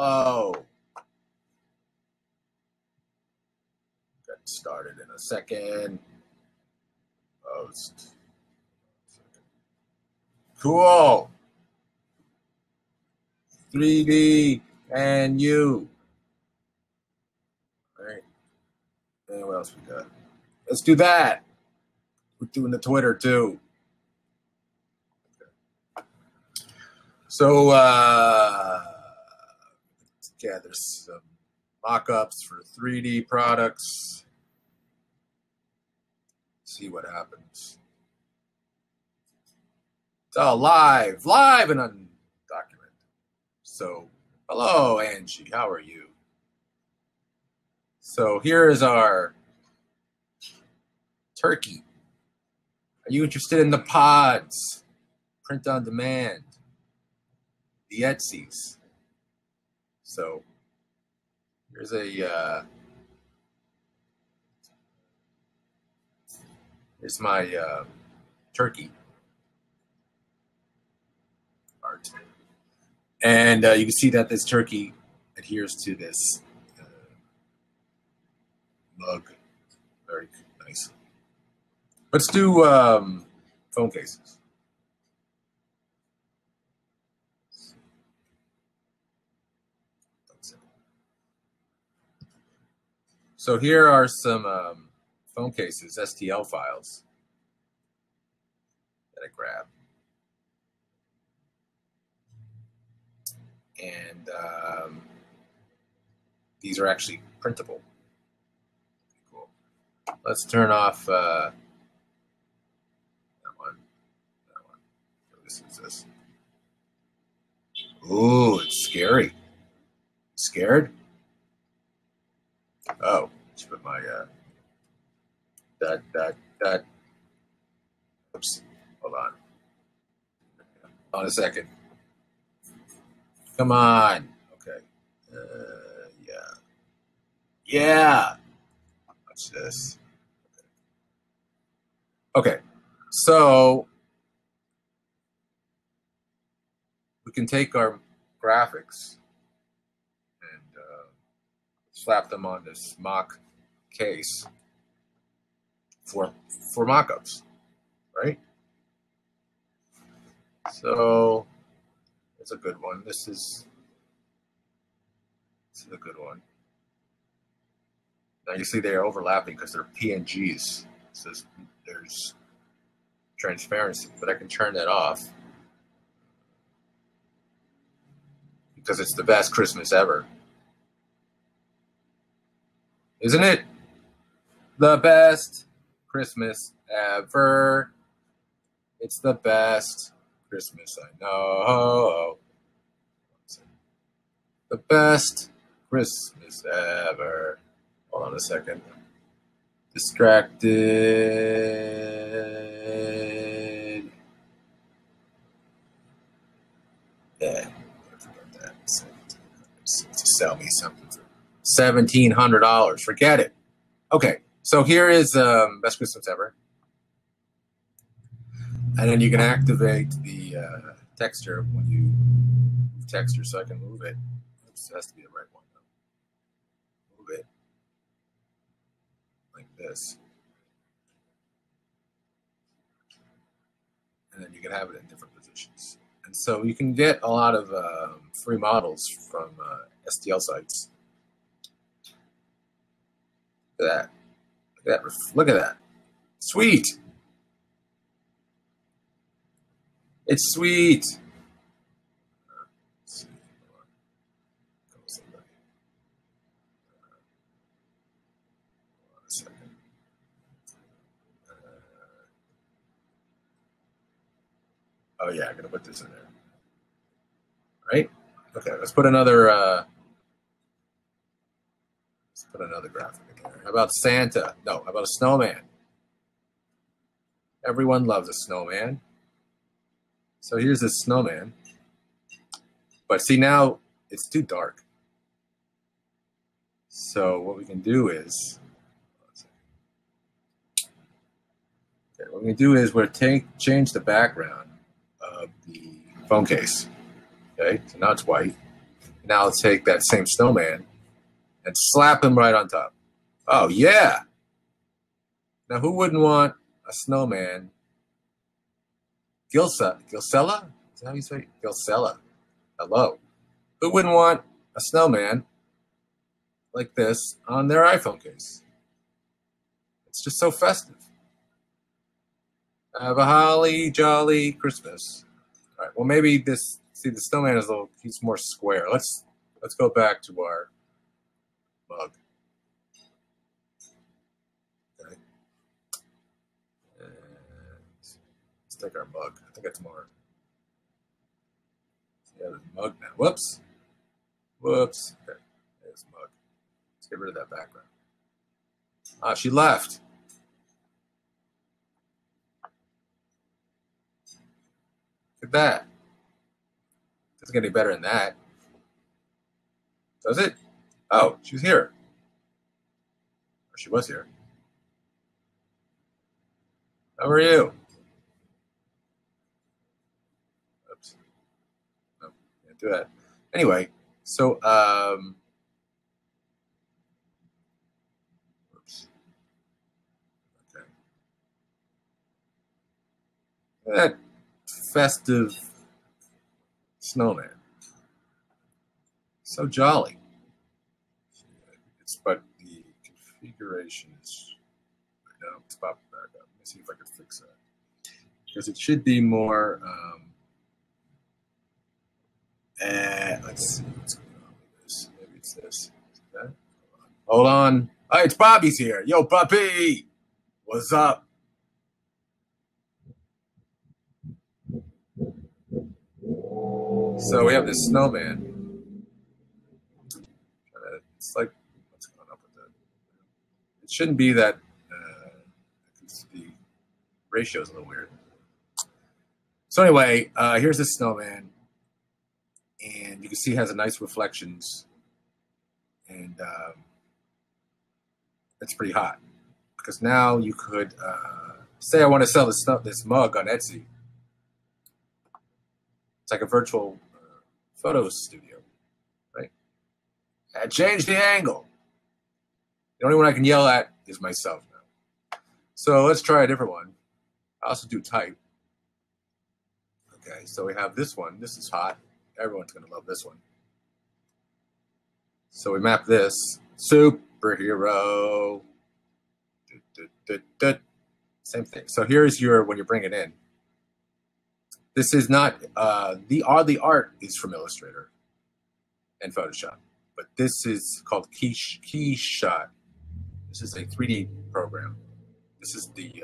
Hello. Get started in a second. Post. Cool. 3D and you. All right. And what else we got? Let's do that. We're doing the Twitter too. Okay. So, yeah, there's some mock-ups for 3D products. See what happens. It's all live and undocumented. So, hello, Angie. How are you? So here is our turkey. Are you interested in the pods? Print on demand. The Etsy's. So here's here's my turkey art. And you can see that this turkey adheres to this mug very nice. Let's do phone cases. So here are some phone cases, STL files that I grabbed. And these are actually printable. Cool. Let's turn off that one. This is this. Ooh, it's scary. Scared? Oh, let's put my that. Oops. Hold on. Hold on a second. Come on. Okay. Yeah. Yeah. Watch this. Okay. So we can take our graphics and slap them on this mock case for mock-ups, right? So it's a good one. This is a good one. Now you see they're overlapping because they're PNGs. So there's transparency, but I can turn that off because it's the best Christmas ever. Isn't it? The best Christmas ever. It's the best Christmas I know. The best Christmas ever. Hold on a second. Distracted. Yeah. Sell me something for $1,700. Forget it. Okay. So here is best Christmas ever. And then you can activate the texture when you move texture, so I can move it. Oops, it has to be the right one though. Move it like this. And then you can have it in different positions. And so you can get a lot of free models from STL sites. Look at that. Look at that. Look at that. Sweet. It's sweet. Let's see. Oh yeah, I'm gonna put this in there. Right? Okay, let's put another graphic in there. How about Santa? No, how about a snowman? Everyone loves a snowman. So here's this snowman. But see, now it's too dark. So what we can do is, what we can do is change the background of the phone case. Okay, so now it's white. Now let's take that same snowman and slap him right on top. Oh, yeah. Now, who wouldn't want a snowman? Gilsella? Is that how you say it? Gilsella. Hello. Who wouldn't want a snowman like this on their iPhone case? It's just so festive. Have a holly jolly Christmas. All right. Well, maybe this. See, the snowman is he's more square. Let's go back to our mug. Okay. And let's take our mug. I think it's more. Yeah, the mug now. Whoops. Okay. There's mug. Let's get rid of that background. Ah, she left. Look at that. Doesn't get any better than that. Does it? Oh, she's here. Or she was here. How are you? Oops. No, can't do that. Anyway, so oops. Okay. That festive snowman. So jolly. But the configuration is no, it's popping back up. Let me see if I can fix that. Because it should be more let's see what's going on with this. Maybe it's this. Okay. Hold on. Hey, it's Bobby's here. Yo, Bobby! What's up? So we have this snowman. It's like, what's going up with that? It shouldn't be that. The ratio is a little weird. So anyway, here's this snowman, and you can see it has a nice reflections, and it's pretty hot because now you could say I want to sell this mug on Etsy. It's like a virtual photo studio, right? I changed the angle. The only one I can yell at is myself now. So let's try a different one. I also do type. Okay, so we have this one. This is hot. Everyone's going to love this one. So we map this. Superhero. Same thing. So here's when you bring it in. This is not, the art is from Illustrator and Photoshop. But this is called KeyShot. This is a 3D program. This is the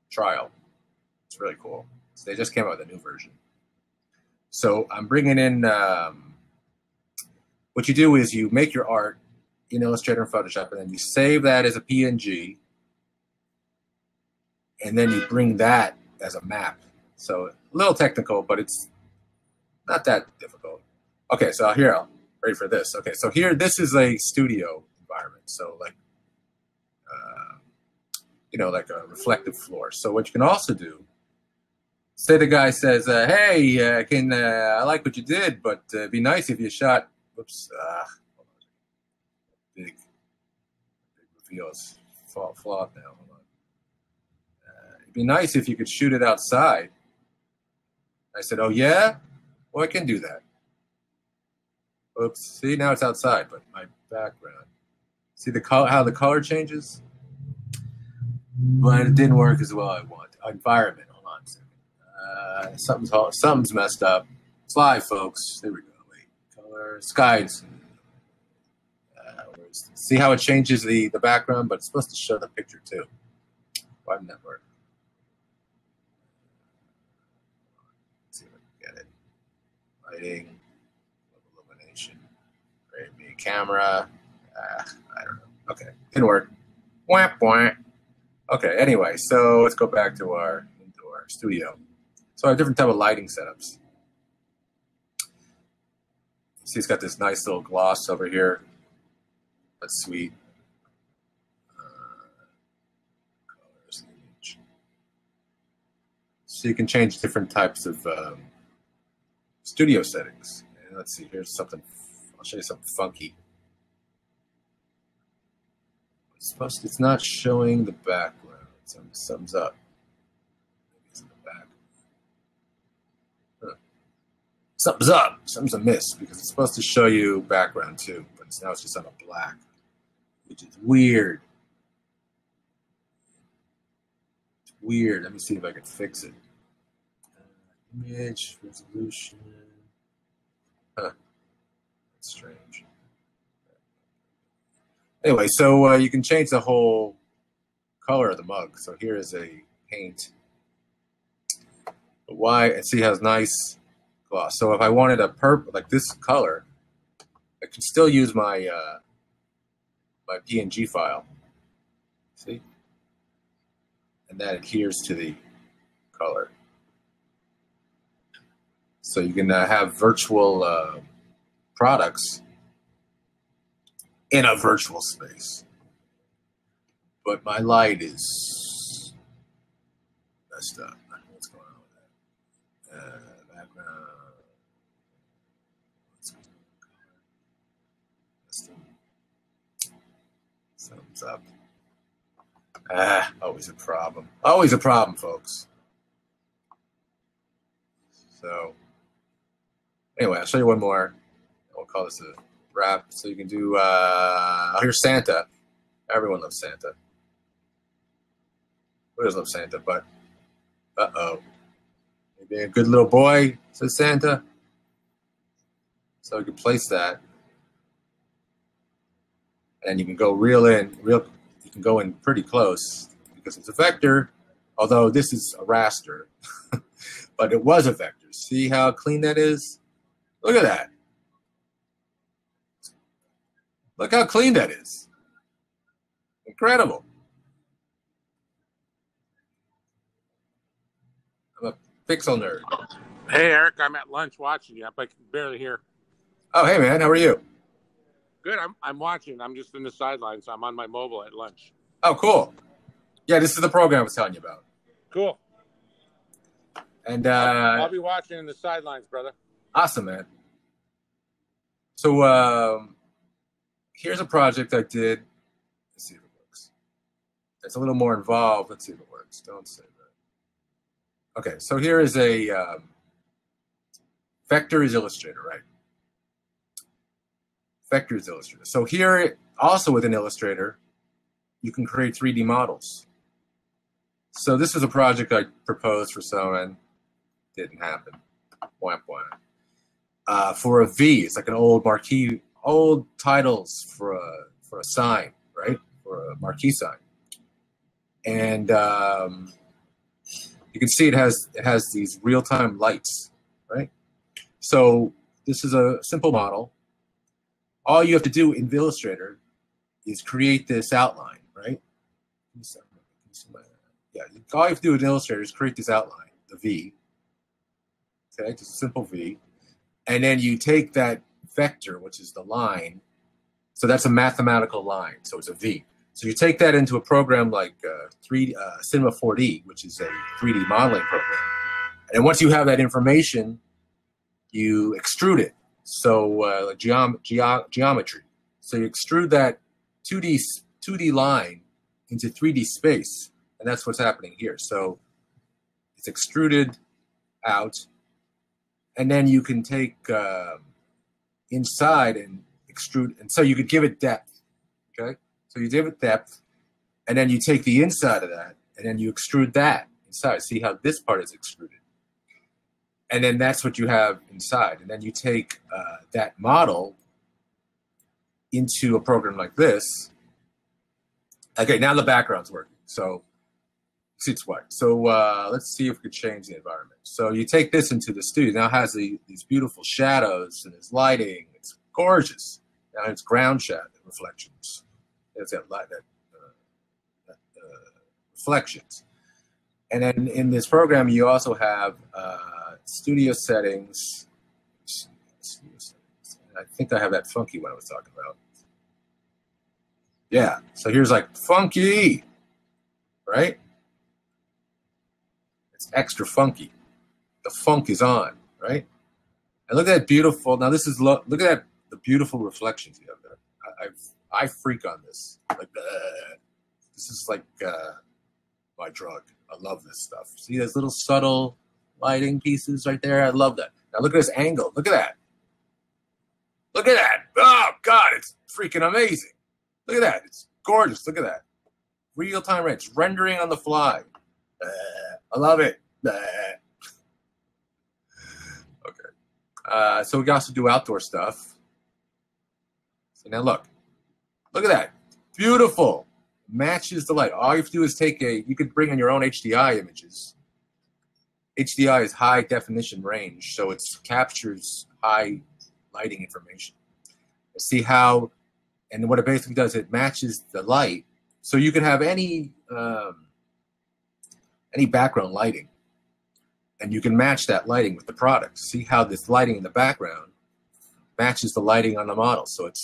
trial. It's really cool. So they just came out with a new version. So I'm bringing in, what you do is you make your art in Illustrator and Photoshop, and then you save that as a PNG, and then you bring that as a map. So a little technical, but it's not that difficult. Okay, so here, I'm ready for this. Okay, so here, this is a studio environment. So like, like a reflective floor. So what you can also do, say the guy says, hey, I like what you did, but it'd be nice if you shot, big reveals, flawed now. Hold on. It'd be nice if you could shoot it outside. I said, oh yeah? Well, I can do that. Oops, see, now it's outside, but my background. See the color, how the color changes? But it didn't work as well as I want. Environment, hold on a second. Something's messed up. It's live, folks. There we go. Wait, color, skies. See how it changes the background, but it's supposed to show the picture too. Why didn't that work? Let's see if I can get it. Lighting, illumination, create me a camera. I don't know. Okay, didn't work. Whamp, whamp. Okay, anyway, so let's go back to our indoor studio. So I have different type of lighting setups. See, it's got this nice little gloss over here. That's sweet. Colors, image. So you can change different types of studio settings. And let's see, here's something. I'll show you something funky. It's not showing the background. Something's up. It's in the back. Huh. Something's up. Something's amiss because it's supposed to show you background too, but now it's just on a black, which is weird. It's weird. Let me see if I can fix it. Image resolution. Huh. That's strange. Anyway, so you can change the whole color of the mug. So here is a paint. Why? And see, it has nice gloss. So if I wanted a purple, like this color, I can still use my my PNG file. See? And that adheres to the color. So you can have virtual products in a virtual space. But my light is messed up. What's going on with that? Background. Something's up. Always a problem. Always a problem, folks. So, anyway, I'll show you one more. We'll call this a wrap. So you can do, here's Santa. Everyone loves Santa. Who doesn't love Santa? But, uh-oh. Maybe a good little boy, says Santa. So you can place that. And you can go you can go in pretty close because it's a vector, although this is a raster. But it was a vector. See how clean that is? Look at that. Look how clean that is. Incredible. I'm a pixel nerd. Hey, Eric, I'm at lunch watching you. I can barely hear. Oh, hey, man. How are you? Good. I'm watching. I'm just in the sidelines. So I'm on my mobile at lunch. Oh, cool. Yeah, this is the program I was telling you about. Cool. And I'll be watching in the sidelines, brother. Awesome, man. So here's a project I did. Let's see if it works. It's a little more involved. Let's see if it works. Don't say that. Okay, so here is a Vector is Illustrator, right? Vector is Illustrator. So here, also within Illustrator, you can create 3D models. So this is a project I proposed for someone. Didn't happen. Wham, wham. For a V, it's like an old marquee, old titles for a sign, right? For a marquee sign. And you can see it has these real-time lights, right? So this is a simple model. All you have to do in Illustrator is create this outline, right? Yeah, all you have to do in Illustrator is create this outline, the V. Okay, just a simple V. And then you take that vector, which is the line. So that's a mathematical line. So it's a V. So you take that into a program like Cinema 4D, which is a 3D modeling program. And then once you have that information, you extrude it. So geometry. So you extrude that 2D line into 3D space. And that's what's happening here. So it's extruded out. And then you can take inside and extrude. And so you could give it depth. Okay? So you give it depth. And then you take the inside of that. And then you extrude that inside. See how this part is extruded. And then that's what you have inside. And then you take that model into a program like this. Okay, now the background's working. So see it's white. So let's see if we could change the environment. So you take this into the studio. Now it has these beautiful shadows and its lighting. It's gorgeous. Now it's ground shadow reflections. It's got light, reflections. And then in this program, you also have studio settings. I think I have that funky one I was talking about. Yeah, so here's like funky, right? It's extra funky. The funk is on, right? And look at that beautiful. Now this is look at that the beautiful reflections you have there. I freak on this. Like this is like my drug. I love this stuff. See those little subtle lighting pieces right there. I love that. Now look at this angle. Look at that. Look at that. Oh God, it's freaking amazing. Look at that. It's gorgeous. Look at that. Real time render. It's rendering on the fly. I love it. Okay. So we can also do outdoor stuff. So now look at that. Beautiful. Matches the light. All you have to do is you could bring in your own HDI images. HDI is high definition range, so it captures high lighting information. See how, and what it basically does, it matches the light. So you could have any background lighting, and you can match that lighting with the product. See how this lighting in the background matches the lighting on the model. So it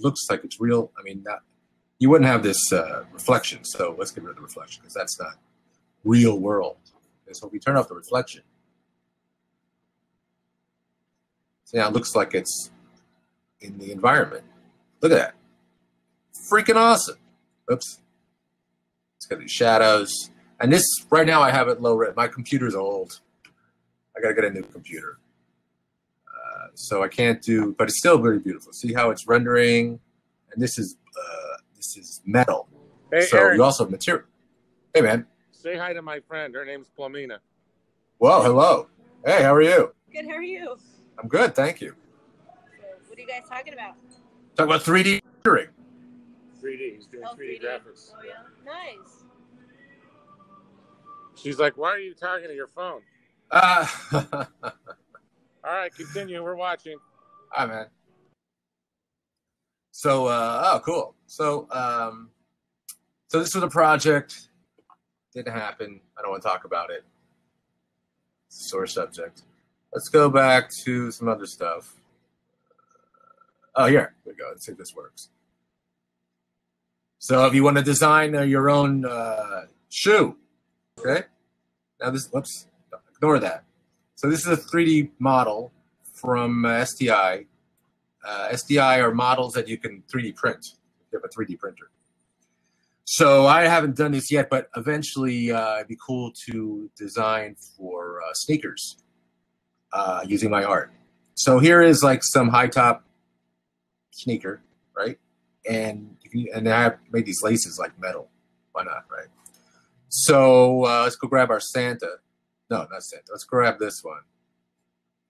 looks like it's real. I mean, you wouldn't have this reflection. So let's get rid of the reflection because that's not real world. Okay, so if we turn off the reflection, see how it looks like it's in the environment. Look at that. Freaking awesome. Oops. It's got these shadows. And this, right now I have it low res. My computer's old. I got to get a new computer. So I can't do, but it's still very beautiful. See how it's rendering? And this is metal. Hey, so Aaron, you also have material. Hey, man. say hi to my friend. Her name's Plomina. Whoa, hello. Hey, how are you? Good, how are you? I'm good, thank you. So, what are you guys talking about? Talk about 3D rendering. 3D. He's doing 3D graphics. Oh, yeah? Nice. She's like, why are you talking to your phone? Hi, All right, continue. We're watching. man. So, oh, cool. So, so this was a project. Didn't happen. I don't want to talk about it. It's a sore subject. Let's go back to some other stuff. Oh, here we go. Let's see if this works. So if you want to design your own shoe, okay? Now this, whoops, ignore that. So this is a 3D model from STI. STI are models that you can 3D print. You have a 3D printer. So I haven't done this yet, but eventually it'd be cool to design for sneakers using my art. So here is like some high top sneaker, right? And I made these laces like metal. Why not, right? So let's go grab our Santa. No, not Santa. Let's grab this one.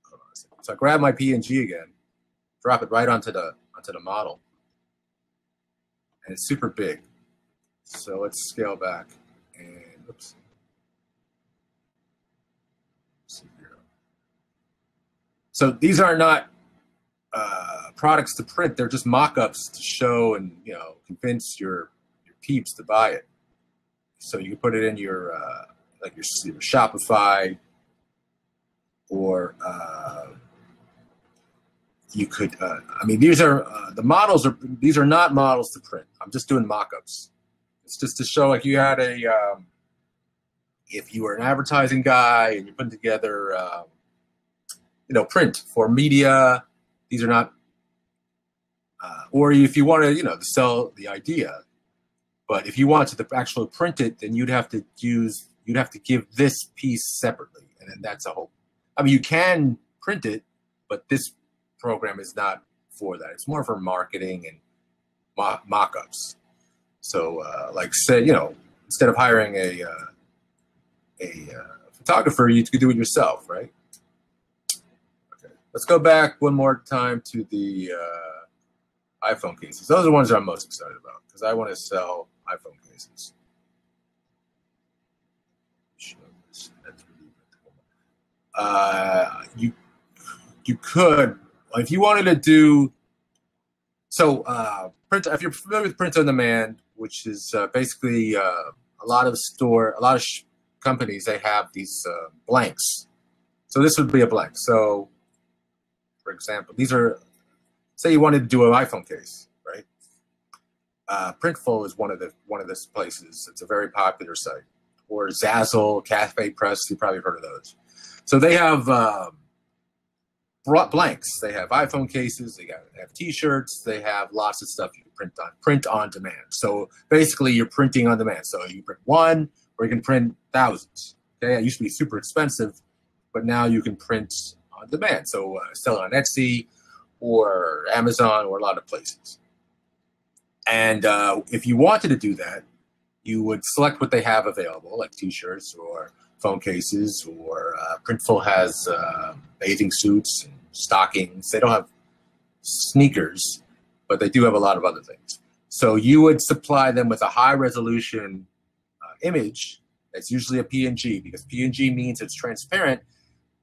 Hold on a second. So I grab my PNG again, drop it right onto the model, and it's super big. So let's scale back and oops. So these are not products to print; they're just mock-ups to show and convince your peeps to buy it. So you can put it in your like your Shopify, or you could. I mean, these are the models are. These are not models to print. I'm just doing mock-ups. It's just to show like you had if you were an advertising guy and you're putting together, print for media. These are not. Or if you want to, to sell the idea. But if you wanted to actually print it, then you'd have to give this piece separately. And then that's a whole, I mean, you can print it, but this program is not for that. It's more for marketing and mock-ups. So like say, instead of hiring a photographer, you could do it yourself, right? Okay, let's go back one more time to the iPhone cases. Those are the ones that I'm most excited about because I want to sell iPhone cases. You could, if you wanted to do so. Print, if you're familiar with print on demand, which is basically a lot of companies, they have these blanks. So this would be a blank. So, for example, these are. Say you wanted to do an iPhone case, right? Printful is one of the places. It's a very popular site. Or Zazzle, Cafe Press. You probably heard of those. So they have blanks. They have iPhone cases. They have T-shirts. They have lots of stuff you can print on demand. So basically, you're printing on demand. So you print one, or you can print thousands. Okay, it used to be super expensive, but now you can print on demand. So sell it on Etsy or Amazon or a lot of places. And if you wanted to do that, you would select what they have available, like T-shirts or phone cases, or Printful has bathing suits and stockings. They don't have sneakers, but they do have a lot of other things. So you would supply them with a high-resolution image. That's usually a PNG, because PNG means it's transparent.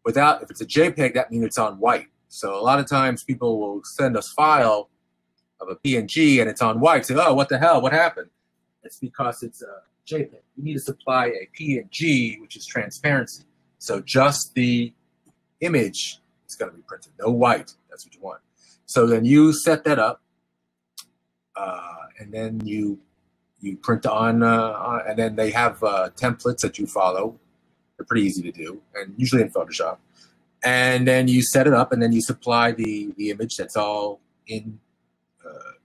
If it's a JPEG, that means it's on white. So a lot of times people will send us file of a PNG and it's on white. Say, oh, what the hell? What happened? It's because it's a JPEG. You need to supply a PNG, which is transparency. So just the image is going to be printed. No white. That's what you want. So then you set that up, and then you print on, and then they have templates that you follow. They're pretty easy to do, and usually in Photoshop. And then you set it up, and then you supply the image that's all in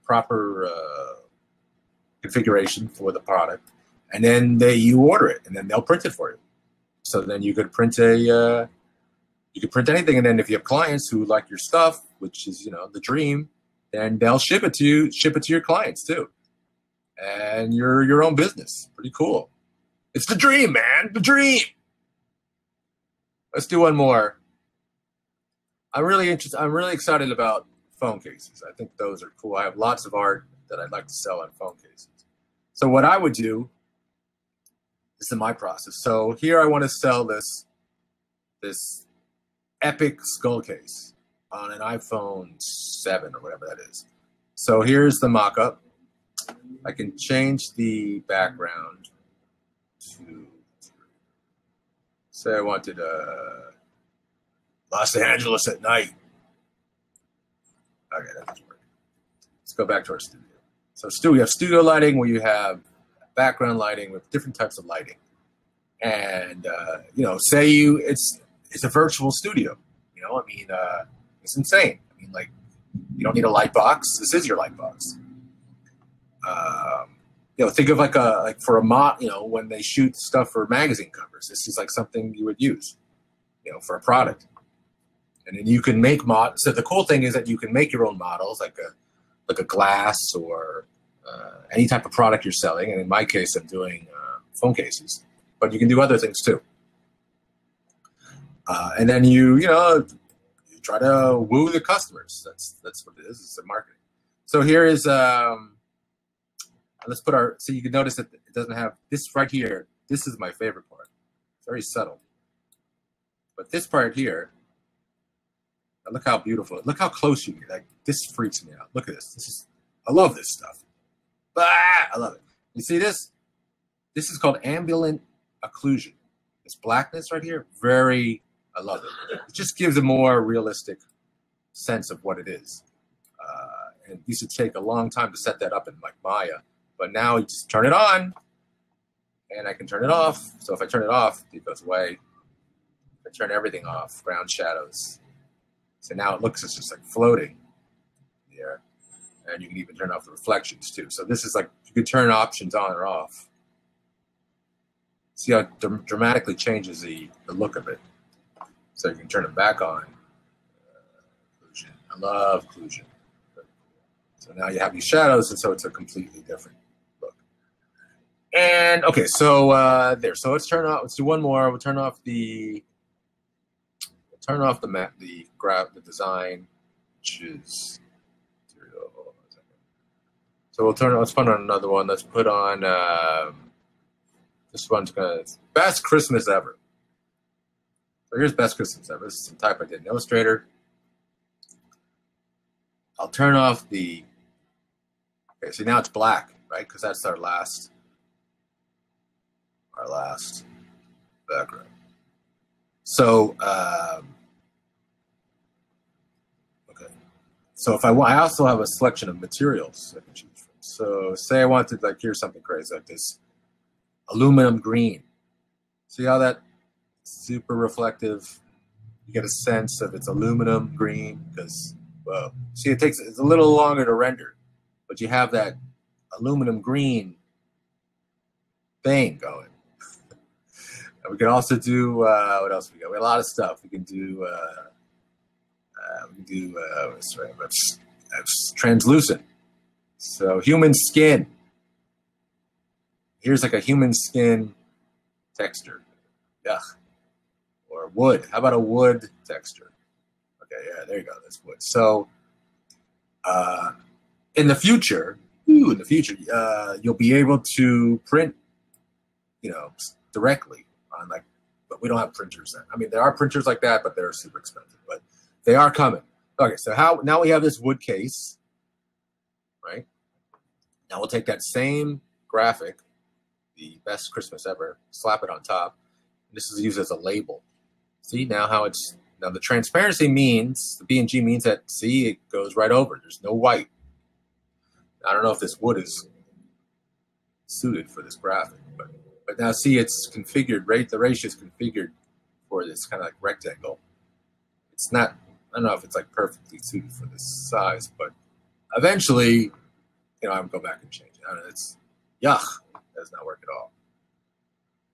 proper configuration for the product. And then you order it, and then they'll print it for you. So then you could print you could print anything, and then if you have clients who like your stuff, which is the dream, then they'll ship it to your clients too. And you're your own business. Pretty cool. It's the dream, man. The dream. Let's do one more. I'm really excited about phone cases. I think those are cool. I have lots of art that I'd like to sell on phone cases. So what I would do, this is my process. So here I want to sell this epic skull case on an iPhone 7 or whatever that is. So here's the mock-up. I can change the background to, say I wanted Los Angeles at night. Okay, that doesn't work. Let's go back to our studio. So we have studio lighting, where you have background lighting with different types of lighting. And, say it's a virtual studio. It's insane. You don't need a light box. This is your light box. Think of like for a when they shoot stuff for magazine covers, this is like something you would use, for a product. And then you can make models. So the cool thing is that you can make your own models, like a glass or any type of product you're selling. And in my case, I'm doing phone cases, but you can do other things too. And then you try to woo the customers. That's what it is. It's a marketing. So here is let's put so you can notice that it doesn't have this right here. This is my favorite part. It's very subtle. But this part here, look how beautiful. Look how close you get. Like, this freaks me out. Look at this. I love this stuff. I love it. You see this? This is called ambient occlusion. This blackness right here, I love it. It just gives a more realistic sense of what it is. And it used to take a long time to set that up in like Maya. But now you just turn it on, and I can turn it off. So if I turn it off, it goes away. I turn everything off, ground shadows. So now it looks just like floating here. And you can even turn off the reflections too. So this is like, you can turn options on or off. See how it dramatically changes the look of it. So you can turn it back on. Occlusion. I love occlusion. So now you have these shadows, and so it's a completely different look. And okay, so there. So let's do one more. We'll turn off the map, the design, which is. So let's put on another one. Let's put on this one's best Christmas ever. So here's best Christmas ever. This is some type I did in Illustrator. I'll turn off the. Okay, so now it's black, right? Because that's our last background. So okay. So if I also have a selection of materials I can choose from. So say I wanted, like, here's something crazy like this aluminum green. See how that super reflective? You get a sense of it's aluminum green because, well, see, it's a little longer to render, but you have that aluminum green thing going. And we can also do what else we got? We got a lot of stuff. We can do translucent. So human skin. Here's like a human skin texture. Yuck. Or wood. How about a wood texture? Okay, yeah, there you go. That's wood. So in the future, you'll be able to print, directly on but we don't have printers then. I mean, there are printers like that, but they're super expensive. But they are coming. Okay, so now we have this wood case, right? Now we'll take that same graphic, the best Christmas ever, slap it on top. And this is used as a label. See now now the transparency means, the B&G means that, see, it goes right over. There's no white. I don't know if this wood is suited for this graphic, but now see it's configured, right? The ratio is configured for this kind of like rectangle. It's not, I don't know if it's like perfectly suited for this size, but eventually, I would go back and change it. I don't know, it's yuck. It does not work at all.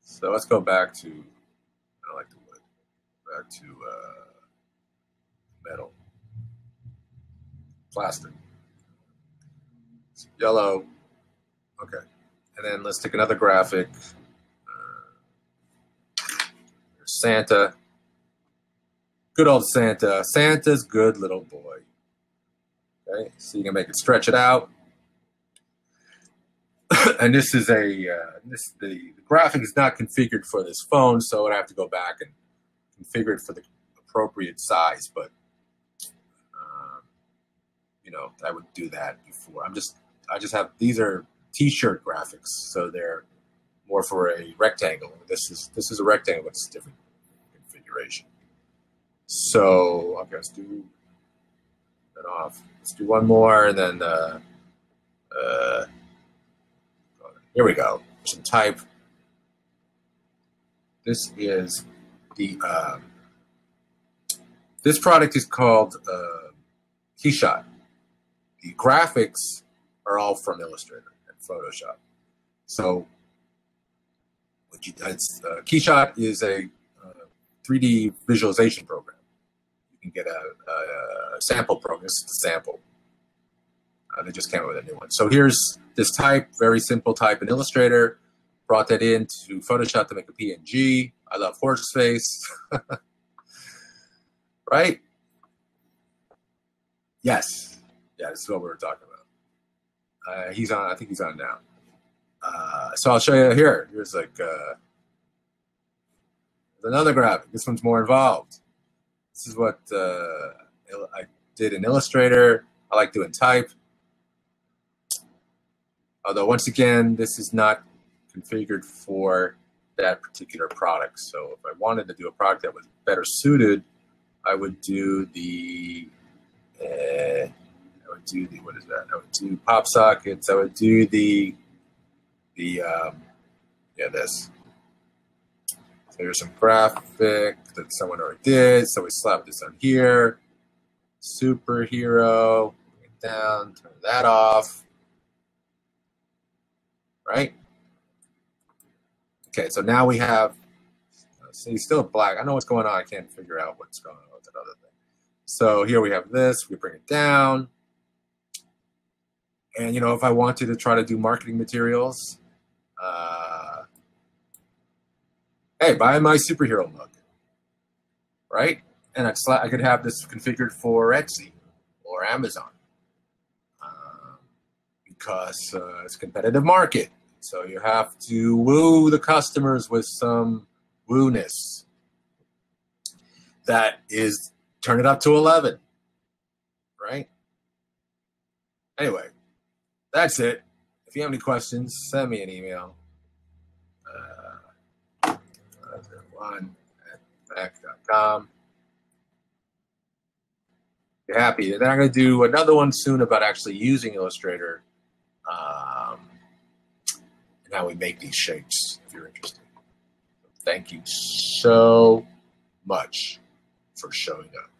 So let's go back to, I don't like the wood, back to metal, plastic, it's yellow. Okay. And then let's take another graphic. There's Santa. Good old Santa. Santa's good little boy. Okay, so you can make it stretch it out. And this is the graphic is not configured for this phone, so I have to go back and configure it for the appropriate size. But I would do that before. I just have, these are T-shirt graphics, so they're more for a rectangle. This is a rectangle, but it's a different configuration. So okay, let's do that off. Let's do one more, and then here we go. Some type. This is the this product is called Keyshot. The graphics are all from Illustrator and Photoshop. So Keyshot is a 3D visualization program. You can get a sample program. This is the sample. They just came out with a new one. So here's this type, very simple type in Illustrator. Brought that into Photoshop to make a PNG. I love horse face. Right? Yes. Yeah, this is what we were talking about. He's on, I think he's on now. So I'll show you here. Here's like another graphic. This one's more involved. This is what I did in Illustrator. I like doing type. Although once again, this is not configured for that particular product. So if I wanted to do a product that was better suited, I would do the what is that? I would do pop sockets. I would do this. So here's some graphic that someone already did. So we slap this on here. Superhero. Bring it down. Turn that off. Right? Okay, so now we have, see, still black. I know what's going on. I can't figure out what's going on with that other thing. So here we have this. We bring it down. And, if I wanted to try to do marketing materials, hey, buy my superhero mug, right? And I could have this configured for Etsy or Amazon because it's a competitive market. So you have to woo the customers with some woo-ness. That is, turn it up to 11, right? Anyway, that's it. If you have any questions, send me an email. 1@mac.com. You're happy. Then I'm going to do another one soon about actually using Illustrator and how we make these shapes, if you're interested. Thank you so much. for showing up.